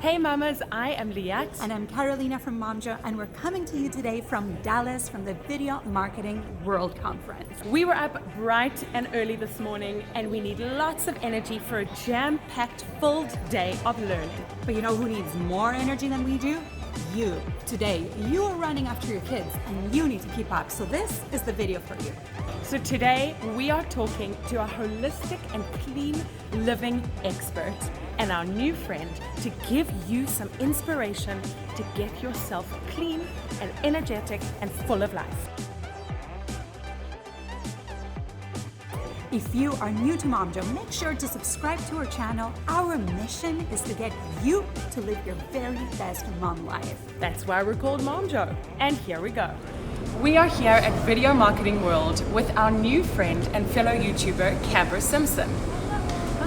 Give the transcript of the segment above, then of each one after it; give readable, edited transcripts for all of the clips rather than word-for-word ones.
Hey mamas, I am Liat. And I'm Carolina from Momjo, and we're coming to you today from Dallas from the Video Marketing World Conference. We were up bright and early this morning and we need lots of energy for a jam-packed, filled day of learning. But you know who needs more energy than we do? You. Today, you are running after your kids and you need to keep up, so this is the video for you. So today we are talking to a holistic and clean living expert and our new friend to give you some inspiration to get yourself clean and energetic and full of life. If you are new to Momjo, make sure to subscribe to our channel. Our mission is to get you to live your very best mom life. That's why we're called Momjo. And here we go. We are here at Video Marketing World with our new friend and fellow YouTuber, Camber Simson.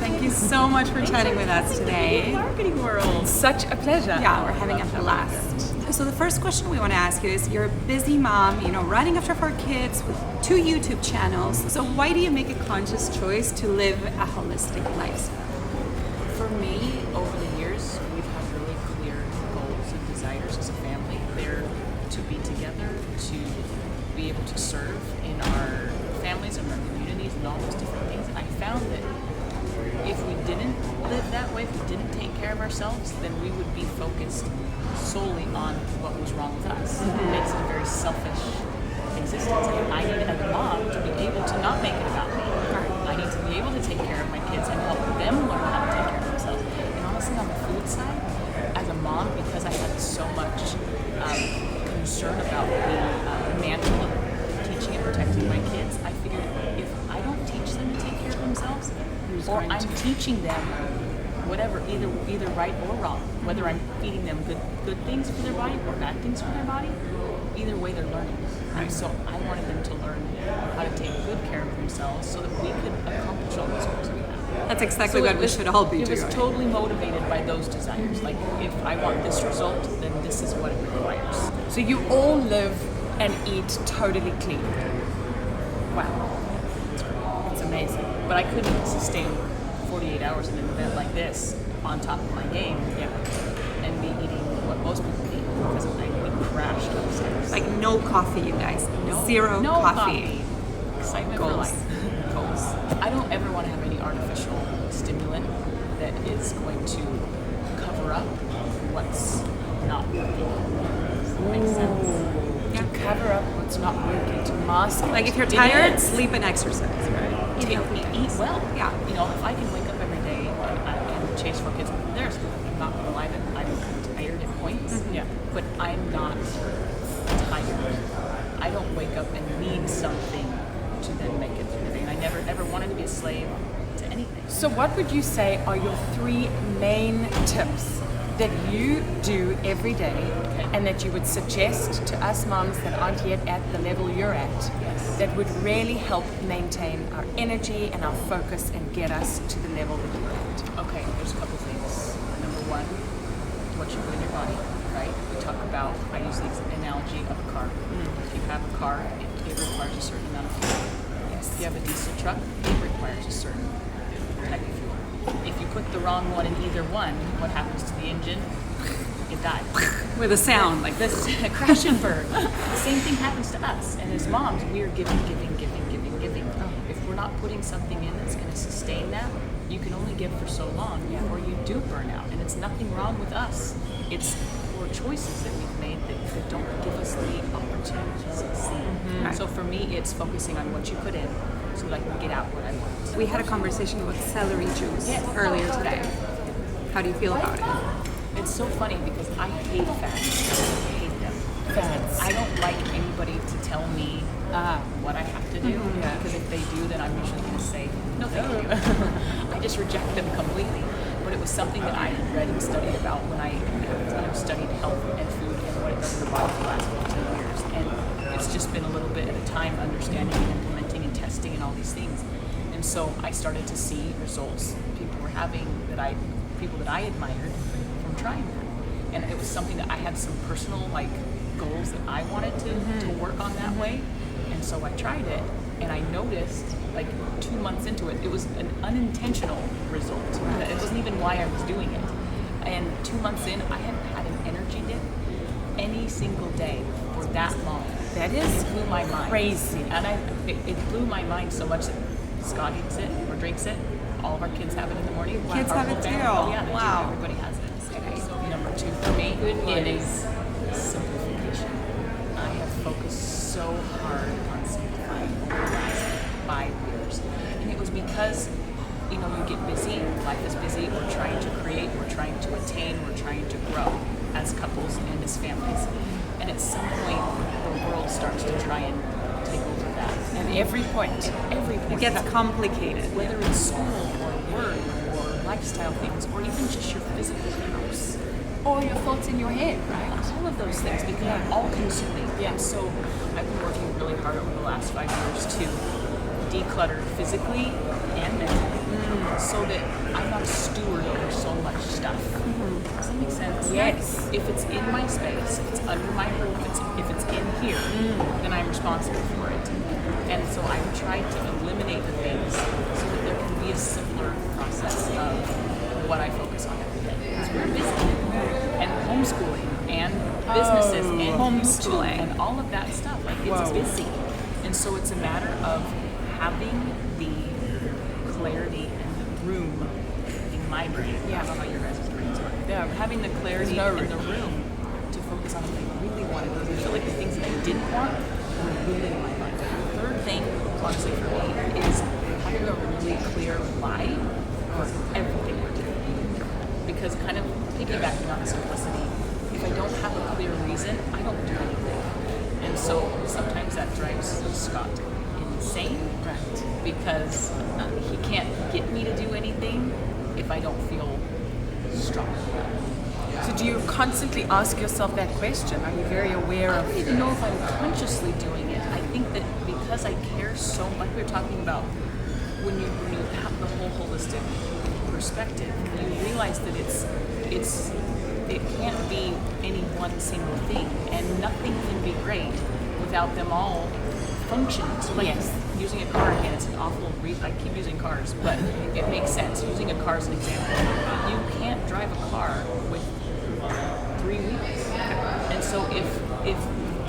Thank you so much for chatting with us today. Video Marketing World. Such a pleasure. Yeah, we're having a blast. So the first question we want to ask you is, you're a busy mom, running after 4 kids with 2 YouTube channels. So why do you make a conscious choice to live a holistic lifestyle? For me, over the years, we've had really clear goals and desires as a family. They're to be together, to be able to serve in our families and our communities and all those different things. And I found that if we didn't live that way, if we didn't take care of ourselves, then we would be focused solely on what was wrong with us. It makes it a very selfish existence. And I need, as a mom, to be able to not make it about me. I need to be able to take care of my kids and help them learn how to take care of themselves. And honestly, on the food side, as a mom, because I had so much concern about the mantle of teaching and protecting my kids, I figured if I don't teach them to take care of themselves, or I'm teaching them whatever, either right or wrong, whether I'm feeding them good things for their body or bad things for their body, either way they're learning. Right? So I wanted them to learn how to take good care of themselves so that we could accomplish all those goals we have. That's exactly what we should all be doing. It was totally motivated by those desires. Like, if I want this result, then this is what it requires. So you all live and eat totally clean. Wow. It's amazing. But I couldn't sustain 48 hours in an event like this on top of my game and be eating what most people eat because I would crash upstairs. Like no coffee, you guys. No coffee. Excitement for life. Goals. I don't ever want to have any artificial stimulant that is going to cover up what's not working. Does that make sense? To cover up what's not working, to mask it. Like if you're tired, sleep and exercise, right? Eat well. Yeah. If I can wake up every day and chase 4 kids, I'm not going to lie that I'm tired at points. Yeah. But I'm not tired. I don't wake up and need something to then make it through the day. And I never wanted to be a slave to anything. So what would you say are your 3 main tips that you do every day and that you would suggest to us moms that aren't yet at the level you're at, that would really help maintain our energy and our focus and get us to the level that you're at? Okay, there's a couple things. Number 1, what you put in your body, right? We talk about, I use the analogy of a car. If you have a car, it requires a certain amount of fuel. If you have a diesel truck, it requires a certain type of fuel. If you put the wrong one in either one, what happens to the engine? It dies. With a sound like this. Crash and burn. The same thing happens to us. And as moms, we are giving. If we're not putting something in that's going to sustain that, you can only give for so long before you do burn out. And it's nothing wrong with us. It's poor choices that we've made that don't give us the opportunity to succeed. So for me, it's focusing on what you put in so that I can get out what I want. We had a conversation about celery juice earlier today. How do you feel about it? It's so funny because I hate fads. I hate them. Fads. I don't like anybody to tell me what I have to do. Because if they do, then I'm usually going to say, no thank you. I just reject them completely. But it was something that I had read and studied about when I studied health and food and what it does to the body for the last 15 years. And it's just been a little bit at a time understanding and implementing and testing and all these things. And so I started to see results people were having people that I admired from trying that. And it was something that I had some personal goals that I wanted to work on that way. And so I tried it and I noticed 2 months into it, it was an unintentional result. It wasn't even why I was doing it. And 2 months in, I hadn't had an energy dip any single day for that long. That is Blew my mind. crazy. And it blew my mind so much that Scott eats it or drinks it. All of our kids have it in the morning. Kids Our have whole it family- too. Oh yeah, they Wow. do. Everybody has it. Okay. So number 2 for me is simplification. I have focused so hard on simplifying over the last 5 years. And it was because, you get busy, life is busy, we're trying to create, we're trying to attain, we're trying to grow as couples and as families. And at some point, the world starts to try and take over that. And every point. It gets complicated. Whether it's school or work or lifestyle things or even just your physical house. Or your thoughts in your head, right? All of those things become all consuming. Yeah. So I've been working really hard over the last 5 years to declutter physically and mentally so that I'm not a steward over so much stuff. Does that make sense? Yes. If it's in my space, if it's under my roof, if it's in here, then I'm responsible for it. And so I've tried to eliminate the things so that there can be a simpler process of what I focus on every day. Because we're busy. And homeschooling and businesses and homeschooling. YouTube and all of that stuff. Like it's Whoa. busy. And so it's a matter of having the clarity and the room in my brain. I don't know how your guys' brains work. Yeah. Having the clarity There's no in the room to focus on what I really wanted. Because I feel like the things that I didn't want were really in my mind. The third thing, honestly, for me is having a really clear why for everything we're doing. Because kind of piggybacking on the simplicity, if I don't have a clear reason, I don't do anything. And so sometimes that drives Scott insane. Right. Because he can't get me to do anything if I don't feel strong about it. So do you constantly ask yourself that question? Are you very aware I of don't even know if I'm consciously doing it. I think that because I care so much, we were talking about when you have the whole holistic perspective, you realize that it can't be any one single thing, and nothing can be great without them all functioning. So like using a car again, it's an awful I keep using cars, but it makes sense. Using a car as an example, you can't drive a car with 3 wheels. And so if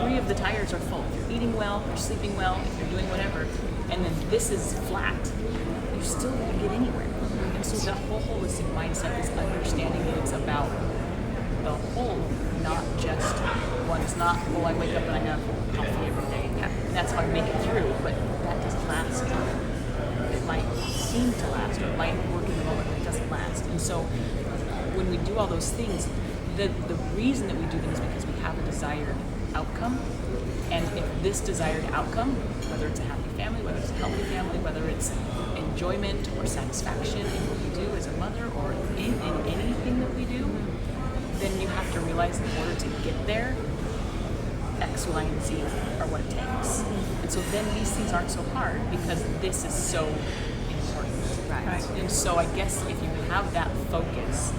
3 of the tires are full, if you're eating well, you're sleeping well, if you're doing whatever, and then this is flat, you still won't get anywhere. And so the whole holistic mindset is understanding that it's about the whole, not just one. It's not, well, I wake up and I have coffee every day. And that's how I make it through, but that doesn't last. It might seem to last, or it might work in the moment, but it doesn't last. And so when we do all those things, the reason that we do them is because we have a desired outcome. And if this desired outcome, whether it's a happy family, whether it's a healthy family, whether it's enjoyment or satisfaction in what we do as a mother or in anything that we do, then you have to realize in order to get there, X, Y, and Z are what it takes. And so then these things aren't so hard because this is so important. Right. And so I guess if you have that focus,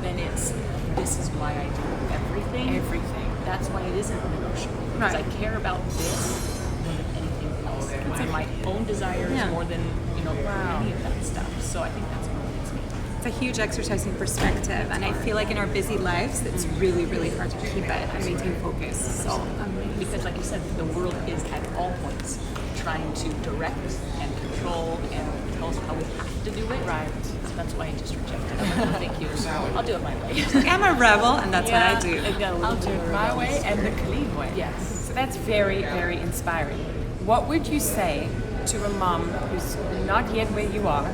then this is why I do everything. everything? That's why it isn't negotiable. Because Right. I care about this more than anything else. And my own desires more than any of that stuff. So I think that's what makes me. It's a huge exercise in perspective, and I feel like in our busy lives, it's really, really hard to keep it and maintain focus. So Because like you said, the world is at all points trying to direct and control and tell us how we have to do it. Right. So that's why I just reject it. I'm like, no, thank you. I'll do it my way. I'm a rebel, and that's what I do. It got a little I'll do it my way and the clean way. Yes. So that's very, very inspiring. What would you say to a mom who's not yet where you are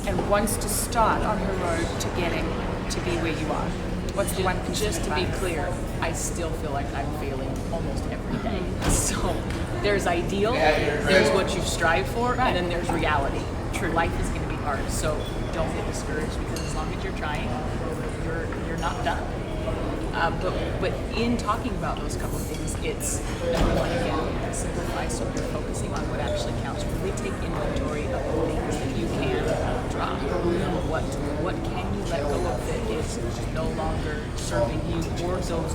and wants to start on her road to getting to be where you are? What's the one piece Just of to be advice? clear, I still feel like I'm failing almost every day. So there's ideal, there's what you strive for, and then there's reality. True. Life is going to be hard, so don't get discouraged because as long as you're trying, you're not done. But in talking about those couple things, it's number one again, simplify so you're focusing on what actually counts. Really take inventory of the things that you can drop. What can you let go of that is no longer serving you or those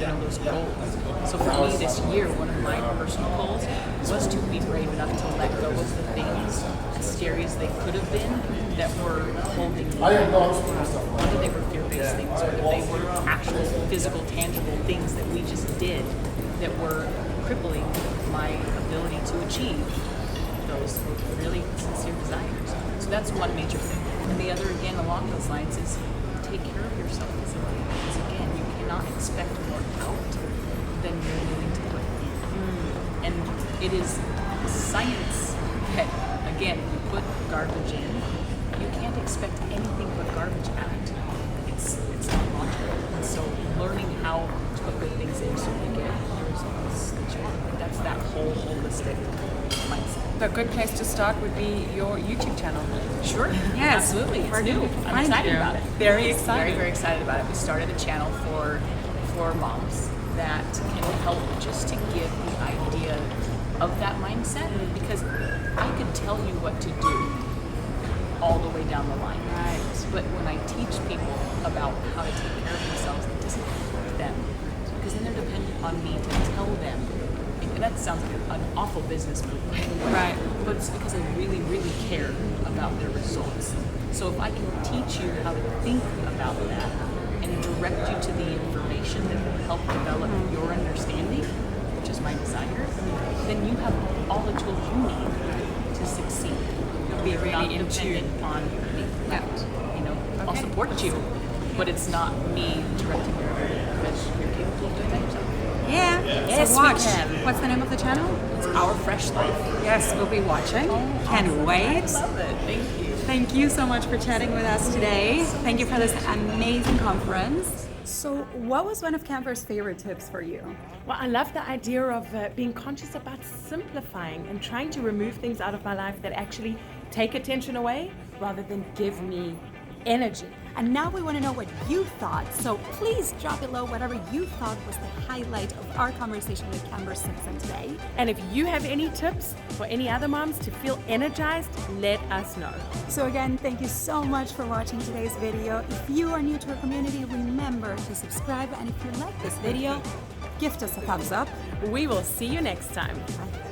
those goals. So for me this year, one of my personal goals was to be brave enough to let go of the things, as scary as they could have been, that were holding me back. Whether they were fear-based these things, or if they were actual physical, tangible things that we just did that were crippling my ability to achieve those really sincere desires. So that's one major thing. And the other, again, along those lines is take care of yourself physically. Because again, you cannot expect more out than you're willing to put in. And it is science that, again, you put garbage in, you can't expect anything but garbage out. It's not logical. And so learning how to put good things in so you get the results that you want. That's that whole holistic mindset. A good place to start would be your YouTube channel. Sure. Yes. Absolutely. It's Where new. can we I'm find excited you? about it. Very excited. Very, very excited about it. We started a channel for moms that can help just to give the idea of that mindset, because I could tell you what to do all the way down the line. Right. But when I teach people about how to take care of themselves, it doesn't help them, because then they're dependent on me to tell them. And that sounds like an awful business move, by the way. Right. But it's because I really, really care about their results. So if I can teach you how to think about that and direct you to the information that will help develop your understanding, which is my desire, then you have all the tools you need to succeed. You'll be really not in dependent on me. You know, I'll Okay. support you, but it's not me directing you because you're capable of doing that yourself. Yeah. Yes, so we watch. can. What's the name of the channel? It's Our Fresh Life. Yes, we'll be watching. Can't wait. I love it. Thank you. Thank you so much for chatting with us today. Thank you for this amazing conference. So, what was one of Camber's favorite tips for you? Well, I love the idea of being conscious about simplifying and trying to remove things out of my life that actually take attention away rather than give me energy. And now we want to know what you thought. So please drop below whatever you thought was the highlight of our conversation with Camber Simson today. And if you have any tips for any other moms to feel energized, let us know. So again, thank you so much for watching today's video. If you are new to our community, remember to subscribe. And if you like this video, gift us a thumbs up. We will see you next time. Bye.